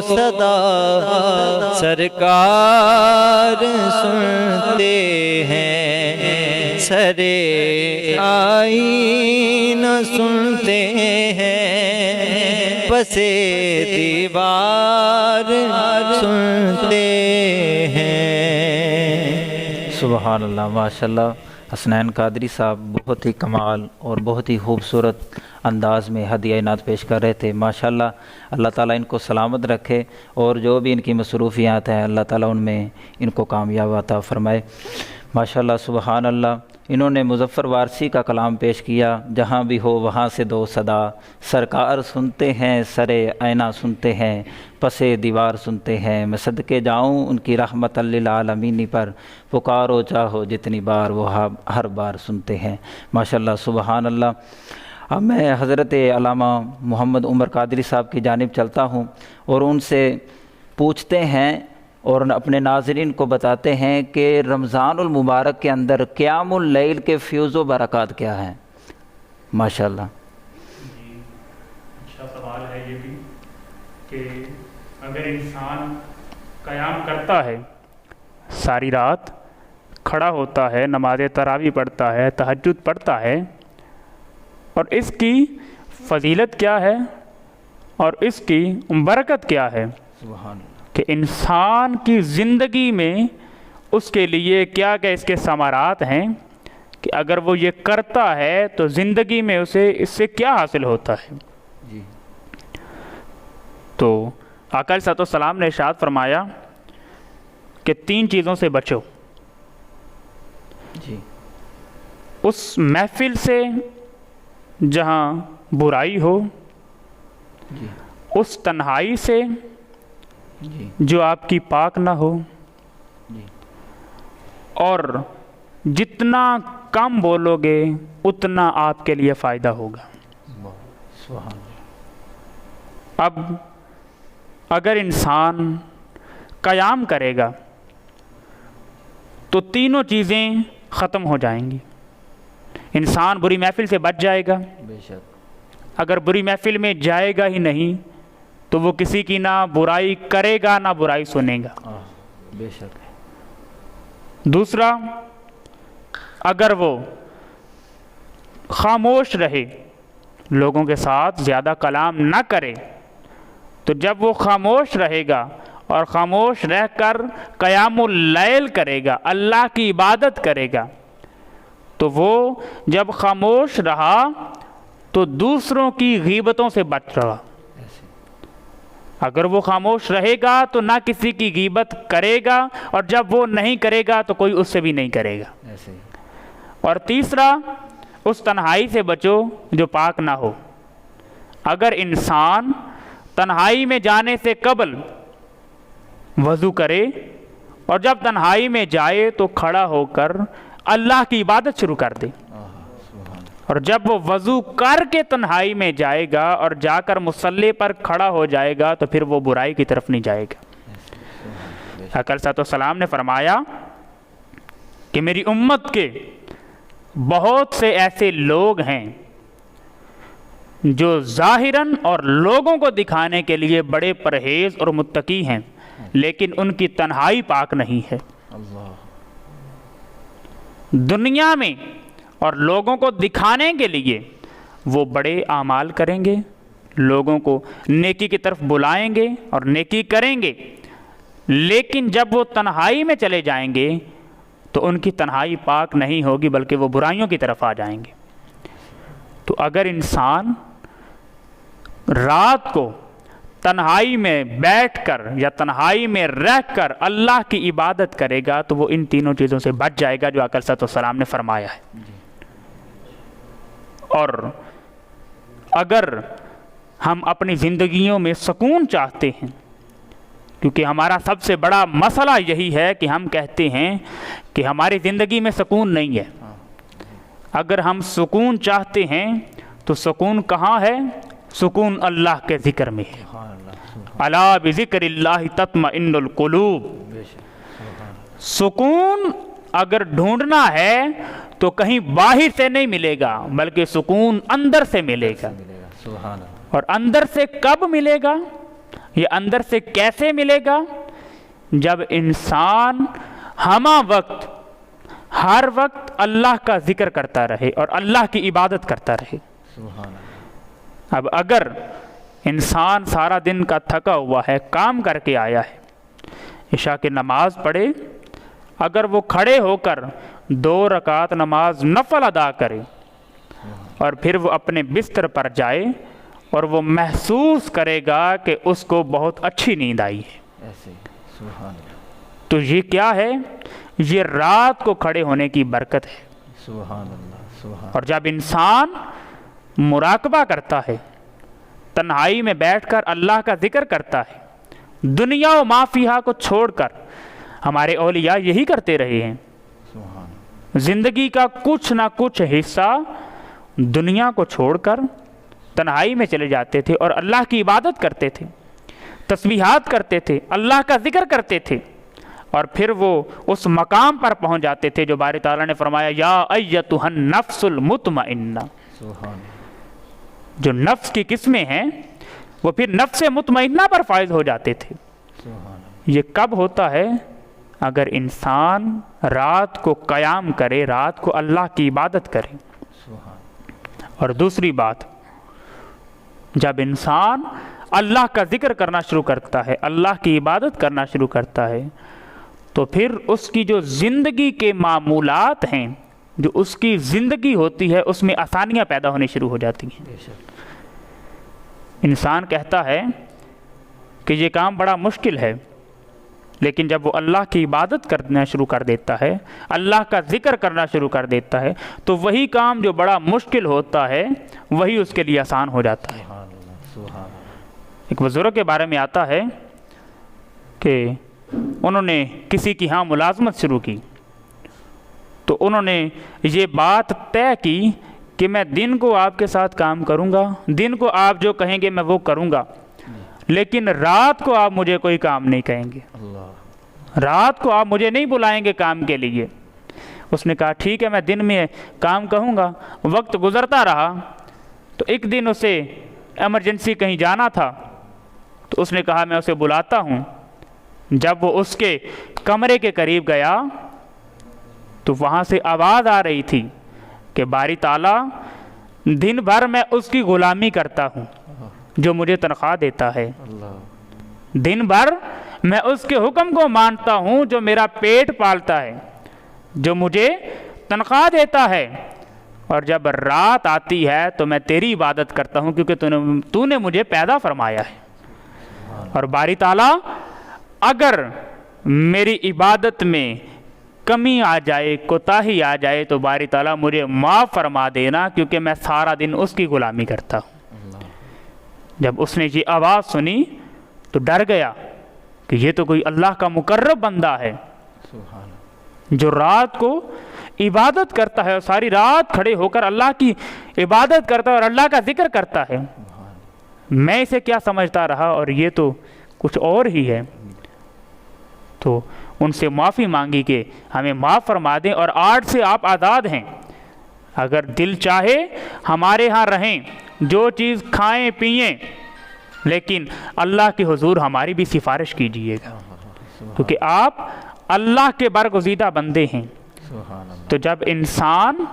صدا سرکار سنتے ہیں، سرے آئینہ سنتے ہیں، پسے دیوار سنتے ہیں۔ سبحان اللہ، ماشاءاللہ۔ حسنین قادری صاحب بہت ہی کمال اور بہت ہی خوبصورت انداز میں ہدیہ نعت پیش کر رہے تھے، ماشاءاللہ۔ اللہ تعالیٰ ان کو سلامت رکھے اور جو بھی ان کی مصروفیات ہیں اللہ تعالیٰ ان میں ان کو کامیاب عطا فرمائے، ماشاءاللہ۔ سبحان اللہ۔ انہوں نے مظفر وارسی کا کلام پیش کیا، جہاں بھی ہو وہاں سے دو صدا سرکار سنتے ہیں، سرے آئینہ سنتے ہیں، پسے دیوار سنتے ہیں، میں صدقے جاؤں ان کی رحمت للعالمین پر، پکارو چاہو جتنی بار وہ ہر بار سنتے ہیں، ماشاءاللہ۔ سبحان اللہ۔ اب میں حضرت علامہ محمد عمر قادری صاحب کی جانب چلتا ہوں اور ان سے پوچھتے ہیں اور اپنے ناظرین کو بتاتے ہیں کہ رمضان المبارک کے اندر قیام اللیل کے فیوز و برکات کیا ہیں، ماشاءاللہ۔ جی اچھا سوال ہے یہ بھی کہ اگر انسان قیام کرتا ہے، ساری رات کھڑا ہوتا ہے، نماز تراویح پڑھتا ہے، تہجد پڑھتا ہے، اور اس کی فضیلت کیا ہے اور اس کی برکت کیا ہے کہ انسان کی زندگی میں اس کے لیے کیا کیا اس کے ثمرات ہیں کہ اگر وہ یہ کرتا ہے تو زندگی میں اسے اس سے کیا حاصل ہوتا ہے. تو آقا علیہ السلام نے ارشاد فرمایا کہ 3 چیزوں سے بچو. اس محفل سے جہاں برائی ہو، اس تنہائی سے جو آپ کی پاک نہ ہو، اور جتنا کم بولو گے اتنا آپ کے لیے فائدہ ہوگا. اب اگر انسان قیام کرے گا تو تینوں چیزیں ختم ہو جائیں گی. انسان بری محفل سے بچ جائے گا. اگر بری محفل میں جائے گا ہی نہیں تو وہ کسی کی نہ برائی کرے گا نہ برائی سنے گا. دوسرا، اگر وہ خاموش رہے، لوگوں کے ساتھ زیادہ کلام نہ کرے، تو جب وہ خاموش رہے گا اور خاموش رہ کر قیام اللیل کرے گا، اللہ کی عبادت کرے گا، تو وہ جب خاموش رہا تو دوسروں کی غیبتوں سے بچ رہا. اگر وہ خاموش رہے گا تو نہ کسی کی غیبت کرے گا، اور جب وہ نہیں کرے گا تو کوئی اس سے بھی نہیں کرے گا. اور تیسرا، اس تنہائی سے بچو جو پاک نہ ہو. اگر انسان تنہائی میں جانے سے قبل وضو کرے اور جب تنہائی میں جائے تو کھڑا ہو کر اللہ کی عبادت شروع کر دے، اور جب وہ وضو کر کے تنہائی میں جائے گا اور جا کر مصلی پر کھڑا ہو جائے گا تو پھر وہ برائی کی طرف نہیں جائے گا. آقا علیہ السلام نے فرمایا کہ میری امت کے بہت سے ایسے لوگ ہیں جو ظاہراً اور لوگوں کو دکھانے کے لیے بڑے پرہیز اور متقی ہیں، لیکن ان کی تنہائی پاک نہیں ہے. دنیا میں اور لوگوں کو دکھانے کے لیے وہ بڑے اعمال کریں گے، لوگوں کو نیکی کی طرف بلائیں گے اور نیکی کریں گے، لیکن جب وہ تنہائی میں چلے جائیں گے تو ان کی تنہائی پاک نہیں ہوگی بلکہ وہ برائیوں کی طرف آ جائیں گے. تو اگر انسان رات کو تنہائی میں بیٹھ کر یا تنہائی میں رہ کر اللہ کی عبادت کرے گا تو وہ ان تینوں چیزوں سے بچ جائے گا جو آقا علیہ السلام نے فرمایا ہے. اور اگر ہم اپنی زندگیوں میں سکون چاہتے ہیں، کیونکہ ہمارا سب سے بڑا مسئلہ یہی ہے کہ ہم کہتے ہیں کہ ہماری زندگی میں سکون نہیں ہے. اگر ہم سکون چاہتے ہیں تو سکون کہاں ہے؟ سکون اللہ کے ذکر میں ہے. الا بذکر اللہ تطمئن القلوب. سکون اگر ڈھونڈنا ہے تو کہیں باہر سے نہیں ملے گا بلکہ سکون اندر سے ملے گا. اور اندر سے کب ملے گا؟ یہ اندر سے کیسے ملے گا؟ جب انسان ہمہ وقت ہر وقت اللہ کا ذکر کرتا رہے اور اللہ کی عبادت کرتا رہے. اب اگر انسان سارا دن کا تھکا ہوا ہے، کام کر کے آیا ہے، عشاء کی نماز پڑھے، اگر وہ کھڑے ہو کر 2 رکعت نماز نفل ادا کرے اور پھر وہ اپنے بستر پر جائے اور وہ محسوس کرے گا کہ اس کو بہت اچھی نیند آئی ہے، تو یہ کیا ہے؟ یہ رات کو کھڑے ہونے کی برکت ہے. اور جب انسان مراقبہ کرتا ہے، تنہائی میں بیٹھ کر اللہ کا ذکر کرتا ہے، دنیا و ما فیہا کو چھوڑ کر، ہمارے اولیاء یہی کرتے رہے ہیں، زندگی کا کچھ نہ کچھ حصہ دنیا کو چھوڑ کر تنہائی میں چلے جاتے تھے اور اللہ کی عبادت کرتے تھے، تسبیحات کرتے تھے، اللہ کا ذکر کرتے تھے، اور پھر وہ اس مقام پر پہنچ جاتے تھے جو باری تعالیٰ نے فرمایا یا ایتھا النفس المطمئنہ. جو نفس کی قسمیں ہیں وہ پھر نفس مطمئنہ پر فائز ہو جاتے تھے. یہ کب ہوتا ہے؟ اگر انسان رات کو قیام کرے، رات کو اللہ کی عبادت کرے. اور دوسری بات، جب انسان اللہ کا ذکر کرنا شروع کرتا ہے، اللہ کی عبادت کرنا شروع کرتا ہے، تو پھر اس کی جو زندگی کے معمولات ہیں، جو اس کی زندگی ہوتی ہے، اس میں آسانیاں پیدا ہونی شروع ہو جاتی ہیں۔ انسان کہتا ہے کہ یہ کام بڑا مشکل ہے، لیکن جب وہ اللہ کی عبادت کرنا شروع کر دیتا ہے، اللہ کا ذکر کرنا شروع کر دیتا ہے، تو وہی کام جو بڑا مشکل ہوتا ہے وہی اس کے لیے آسان ہو جاتا ہے۔ ایک بزرگ کے بارے میں آتا ہے کہ انہوں نے کسی کی ہاں ملازمت شروع کی، تو انہوں نے یہ بات طے کی کہ میں دن کو آپ کے ساتھ کام کروں گا، دن کو آپ جو کہیں گے میں وہ کروں گا، لیکن رات کو آپ مجھے کوئی کام نہیں کہیں گے، رات کو آپ مجھے نہیں بلائیں گے کام کے لیے۔ اس نے کہا ٹھیک ہے، میں دن میں کام کہوں گا۔ وقت گزرتا رہا تو ایک دن اسے ایمرجنسی کہیں جانا تھا، تو اس نے کہا میں اسے بلاتا ہوں۔ جب وہ اس کے کمرے کے قریب گیا تو وہاں سے آواز آ رہی تھی کہ باری تعالیٰ دن بھر میں اس کی غلامی کرتا ہوں جو مجھے تنخواہ دیتا ہے، دن بھر میں اس کے حکم کو مانتا ہوں جو میرا پیٹ پالتا ہے، جو مجھے تنخواہ دیتا ہے، اور جب رات آتی ہے تو میں تیری عبادت کرتا ہوں کیونکہ تو نے مجھے پیدا فرمایا ہے۔ اور باری تعالیٰ اگر میری عبادت میں کمی آ جائے، کوتاہی آ جائے، تو باری تعالیٰ مجھے معاف فرما دینا کیونکہ میں سارا دن اس کی غلامی کرتا ہوں۔ جب اس نے یہ آواز سنی تو ڈر گیا کہ یہ تو کوئی اللہ کا مقرب بندہ ہے جو رات کو عبادت کرتا ہے اور ساری رات کھڑے ہو کر اللہ کی عبادت کرتا ہے اور اللہ کا ذکر کرتا ہے۔ میں اسے کیا سمجھتا رہا اور یہ تو کچھ اور ہی ہے۔ تو ان سے معافی مانگی کہ ہمیں معاف فرما دیں، اور آج سے آپ آزاد ہیں، اگر دل چاہے ہمارے ہاں رہیں، جو چیز کھائیں پئیں، لیکن اللہ کے حضور ہماری بھی سفارش کیجئے گا کیونکہ آپ اللہ کے برگزیدہ بندے ہیں۔ تو جب انسان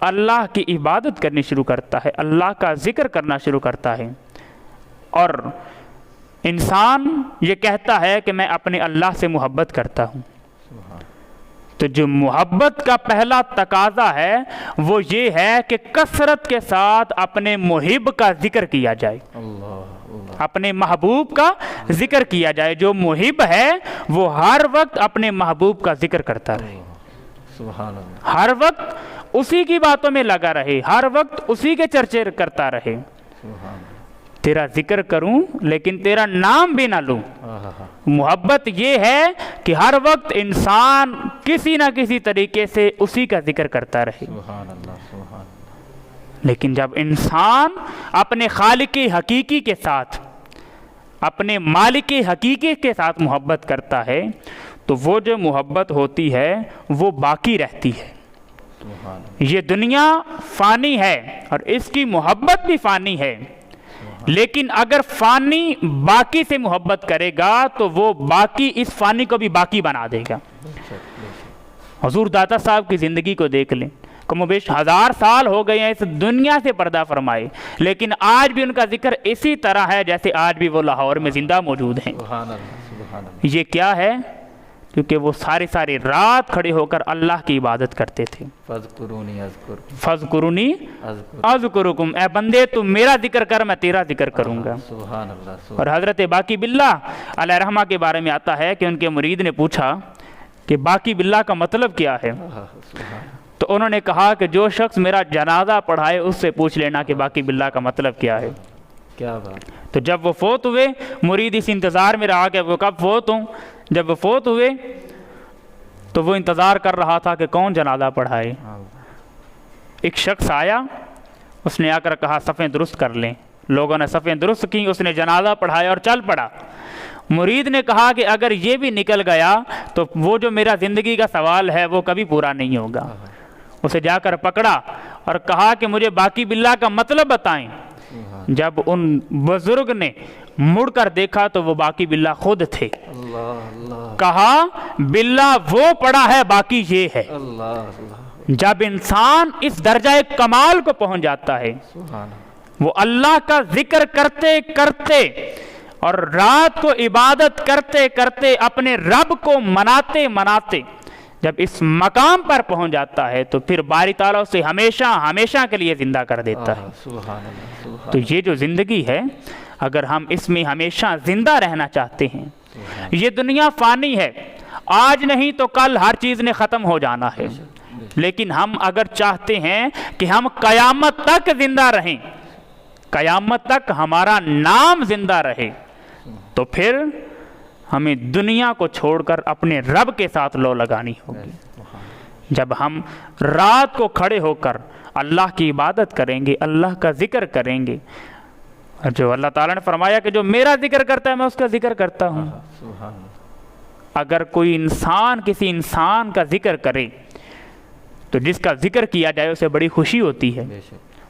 اللہ کی عبادت کرنی شروع کرتا ہے، اللہ کا ذکر کرنا شروع کرتا ہے، اور انسان یہ کہتا ہے کہ میں اپنے اللہ سے محبت کرتا ہوں، تو جو محبت کا پہلا تقاضا ہے وہ یہ ہے کہ کثرت کے ساتھ اپنے محب کا ذکر کیا جائے، اپنے محبوب کا ذکر کیا جائے۔ جو محب ہے وہ ہر وقت اپنے محبوب کا ذکر کرتا رہے، ہر وقت اسی کی باتوں میں لگا رہے، ہر وقت اسی کے چرچے کرتا رہے۔ تیرا ذکر کروں لیکن تیرا نام بھی نہ لوں۔ محبت یہ ہے کہ ہر وقت انسان کسی نہ کسی طریقے سے اسی کا ذکر کرتا رہے۔ لیکن جب انسان اپنے خالق حقیقی کے ساتھ، اپنے مالک حقیقی کے ساتھ محبت کرتا ہے تو وہ جو محبت ہوتی ہے وہ باقی رہتی ہے۔ یہ دنیا فانی ہے اور اس کی محبت بھی فانی ہے، لیکن اگر فانی باقی سے محبت کرے گا تو وہ باقی اس فانی کو بھی باقی بنا دے گا۔ حضور داتا صاحب کی زندگی کو دیکھ لیں، کم و بیش 1000 سال ہو گئے ہیں اس دنیا سے پردہ فرمائے، لیکن آج بھی ان کا ذکر اسی طرح ہے جیسے آج بھی وہ لاہور میں زندہ موجود ہیں۔ یہ کیا ہے؟ کیونکہ وہ ساری رات کھڑے ہو کر اللہ کی عبادت کرتے تھے۔ فَاذْكُرُونِي أَذْكُرُكُمْ، اے بندے تم میرا ذکر کر میں تیرا ذکر کروں گا۔ اور حضرت باقی باللہ علیہ رحمہ کے بارے میں آتا ہے کہ ان کے مرید نے پوچھا کہ باقی باللہ کا مطلب کیا ہے؟ تو انہوں نے کہا کہ جو شخص میرا جنازہ پڑھائے اس سے پوچھ لینا کہ باقی باللہ کا مطلب کیا ہے۔ کیا بات۔ تو جب وہ فوت ہوئے مرید اس انتظار میں رہا کہ وہ کب فوت ہوں۔ جب وہ فوت ہوئے تو وہ انتظار کر رہا تھا کہ کون جنازہ پڑھائے۔ ایک شخص آیا، اس نے آ کر کہا صفیں درست کر لیں۔ لوگوں نے صفیں درست کی، اس نے جنازہ پڑھایا اور چل پڑا۔ مرید نے کہا کہ اگر یہ بھی نکل گیا تو وہ جو میرا زندگی کا سوال ہے وہ کبھی پورا نہیں ہوگا۔ اسے جا کر پکڑا اور کہا کہ مجھے باقی باللہ کا مطلب بتائیں۔ جب ان بزرگ نے مڑ کر دیکھا تو وہ باقی باللہ خود تھے۔ کہا باللہ وہ پڑا ہے، باقی یہ ہے۔ جب انسان اس درجہ کمال کو پہنچ جاتا ہے، وہ اللہ کا ذکر کرتے کرتے اور رات کو عبادت کرتے کرتے اپنے رب کو مناتے مناتے جب اس مقام پر پہنچ جاتا ہے تو پھر باری تعالیٰ اسے ہمیشہ ہمیشہ کے لیے زندہ کر دیتا ہے۔ سبحان اللہ، تو یہ جو زندگی ہے، اگر ہم اس میں ہمیشہ زندہ رہنا چاہتے ہیں، یہ دنیا فانی ہے، آج نہیں تو کل ہر چیز نے ختم ہو جانا ہے، لیکن ہم اگر چاہتے ہیں کہ ہم قیامت تک زندہ رہیں، قیامت تک ہمارا نام زندہ رہے، تو پھر ہمیں دنیا کو چھوڑ کر اپنے رب کے ساتھ لو لگانی ہوگی۔ جب ہم رات کو کھڑے ہو کر اللہ کی عبادت کریں گے، اللہ کا ذکر کریں گے، اور جو اللہ تعالیٰ نے فرمایا کہ جو میرا ذکر کرتا ہے میں اس کا ذکر کرتا ہوں۔ اگر کوئی انسان کسی انسان کا ذکر کرے تو جس کا ذکر کیا جائے اسے بڑی خوشی ہوتی ہے،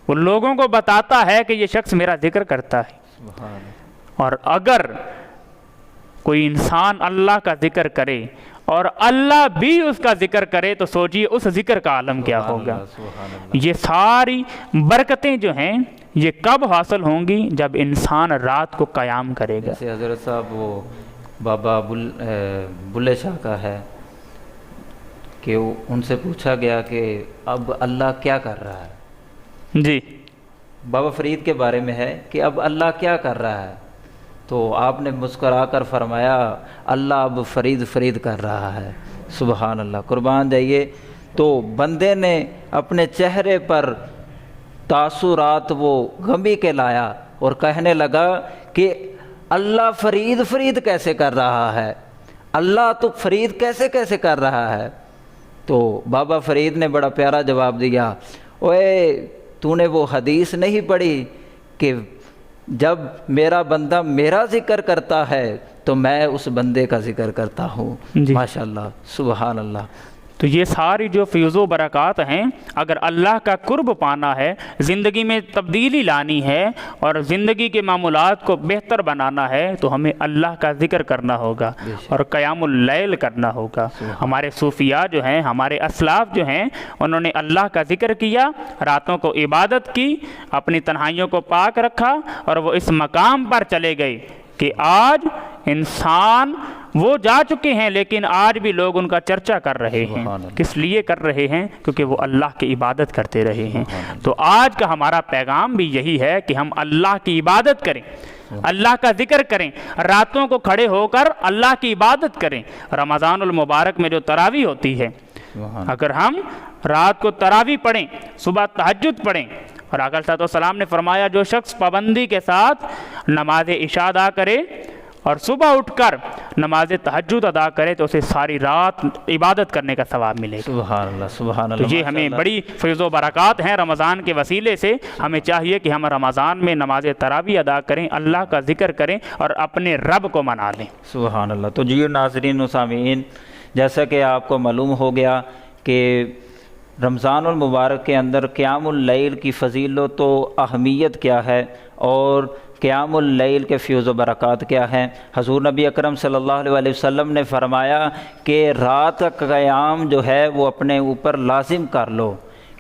وہ لوگوں کو بتاتا ہے کہ یہ شخص میرا ذکر کرتا ہے۔ اور اگر کوئی انسان اللہ کا ذکر کرے اور اللہ بھی اس کا ذکر کرے تو سوچئے اس ذکر کا عالم کیا ہوگا۔ یہ ساری برکتیں جو ہیں یہ کب حاصل ہوں گی؟ جب انسان رات کو قیام کرے گا۔ جیسے حضرت صاحب وہ بابا بلے شاہ کا ہے کہ ان سے پوچھا گیا کہ اب اللہ کیا کر رہا ہے؟ جی، بابا فرید کے بارے میں ہے کہ اب اللہ کیا کر رہا ہے؟ تو آپ نے مسکرا کر فرمایا اللہ اب فرید فرید کر رہا ہے۔ سبحان اللہ، قربان جائیے۔ تو بندے نے اپنے چہرے پر تاثرات وہ غمی کے لایا اور کہنے لگا کہ اللہ فرید فرید کیسے کر رہا ہے، اللہ تو فرید کیسے کیسے کر رہا ہے؟ تو بابا فرید نے بڑا پیارا جواب دیا، اوے تو نے وہ حدیث نہیں پڑھی کہ جب میرا بندہ میرا ذکر کرتا ہے تو میں اس بندے کا ذکر کرتا ہوں۔ جی، ماشاءاللہ، سبحان اللہ۔ تو یہ ساری جو فیض و برکات ہیں، اگر اللہ کا قرب پانا ہے، زندگی میں تبدیلی لانی ہے اور زندگی کے معمولات کو بہتر بنانا ہے تو ہمیں اللہ کا ذکر کرنا ہوگا اور قیام اللیل کرنا ہوگا۔ ہمارے صوفیاء جو ہیں، ہمارے اسلاف جو ہیں، انہوں نے اللہ کا ذکر کیا، راتوں کو عبادت کی، اپنی تنہائیوں کو پاک رکھا اور وہ اس مقام پر چلے گئے کہ آج انسان وہ جا چکے ہیں لیکن آج بھی لوگ ان کا چرچا کر رہے ہیں۔ کس لیے کر رہے ہیں؟ کیونکہ وہ اللہ کی عبادت کرتے رہے ہیں۔ تو آج کا ہمارا پیغام بھی یہی ہے کہ ہم اللہ کی عبادت کریں، اللہ کا ذکر کریں، راتوں کو کھڑے ہو کر اللہ کی عبادت کریں۔ رمضان المبارک میں جو تراویح ہوتی ہے، اگر ہم رات کو تراویح پڑھیں، صبح تہجد پڑھیں، اور آقا صلی اللہ علیہ وسلم نے فرمایا جو شخص پابندی کے ساتھ نماز عشاء ادا کرے اور صبح اٹھ کر نماز تہجد ادا کرے تو اسے ساری رات عبادت کرنے کا ثواب ملے گا۔ سبحان اللہ، سبحان اللہ۔ تو یہ ہمیں بڑی فیض و برکات ہیں رمضان کے وسیلے سے۔ ہمیں چاہیے کہ ہم رمضان میں نماز تراویح ادا کریں، اللہ کا ذکر کریں اور اپنے رب کو منا لیں۔ سبحان اللہ۔ تو جی ناظرین و سامعین، جیسا کہ آپ کو معلوم ہو گیا کہ رمضان المبارک کے اندر قیام اللیل کی فضیلت و اہمیت کیا ہے اور قیام اللیل کے فیض و برکات کیا ہیں۔ حضور نبی اکرم صلی اللہ علیہ وسلم نے فرمایا کہ رات کا قیام جو ہے وہ اپنے اوپر لازم کر لو،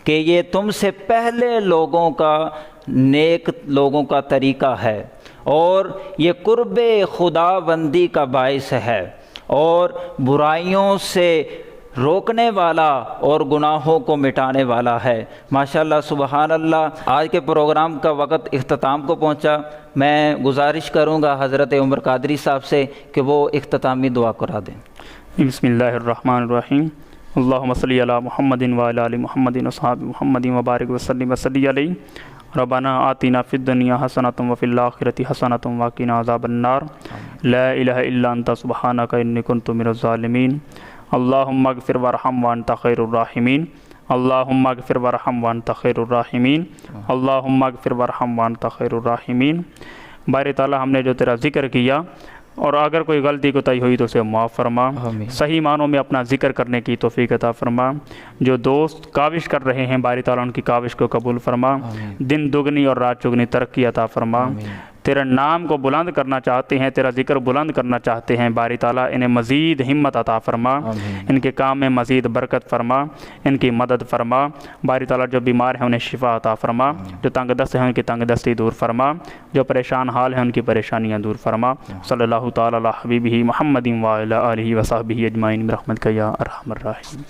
کہ یہ تم سے پہلے لوگوں کا، نیک لوگوں کا طریقہ ہے اور یہ قرب خدا بندی کا باعث ہے اور برائیوں سے روکنے والا اور گناہوں کو مٹانے والا ہے۔ ماشاءاللہ، سبحان اللہ۔ آج کے پروگرام کا وقت اختتام کو پہنچا۔ میں گزارش کروں گا حضرت عمر قادری صاحب سے کہ وہ اختتامی دعا کرا دیں۔ بسم اللہ الرحمن الرحیم۔ اللہم صلی علی محمد وعلی آل محمد وصحاب محمد وبارک وسلم وصلی علیہ۔ ربنا آتنا فی الدنیا حسنۃ وفی الآخرۃ حسنۃ وقنا عذاب النار۔ لا الہ الا انت سبحانک انی کنت من الظالمین۔ اللہم اغفر ورحم وانت خیر الراحمین۔ اللہم اغفر ورحم وانت خیر الراحمین۔ اللہم اغفر ورحم وانت خیر الراحمین۔ باری تعالیٰ ہم نے جو تیرا ذکر کیا اور اگر کوئی غلطی کوتاہی ہوئی تو اسے معاف فرما، صحیح معنوں میں اپنا ذکر کرنے کی توفیق عطا فرما۔ جو دوست کاوش کر رہے ہیں باری تعالیٰ ان کی کاوش کو قبول فرما، دن دگنی اور رات چگنی ترقی عطا فرما۔ تیرے نام کو بلند کرنا چاہتے ہیں، تیرا ذکر بلند کرنا چاہتے ہیں، باری تعالیٰ انہیں مزید ہمت عطا فرما، ان کے کام میں مزید برکت فرما، ان کی مدد فرما، باری تعالیٰ جو بیمار ہیں انہیں شفا عطا فرما، جو تنگ دست ہیں ان کی تنگ دستی دور فرما، جو پریشان حال ہیں ان کی پریشانیاں دور فرما۔ صلی اللہ تعالیٰ علی حبیبہ محمد وعلی آلہ وصحبہ اجمعین برحمتک یا ارحم الراحمین۔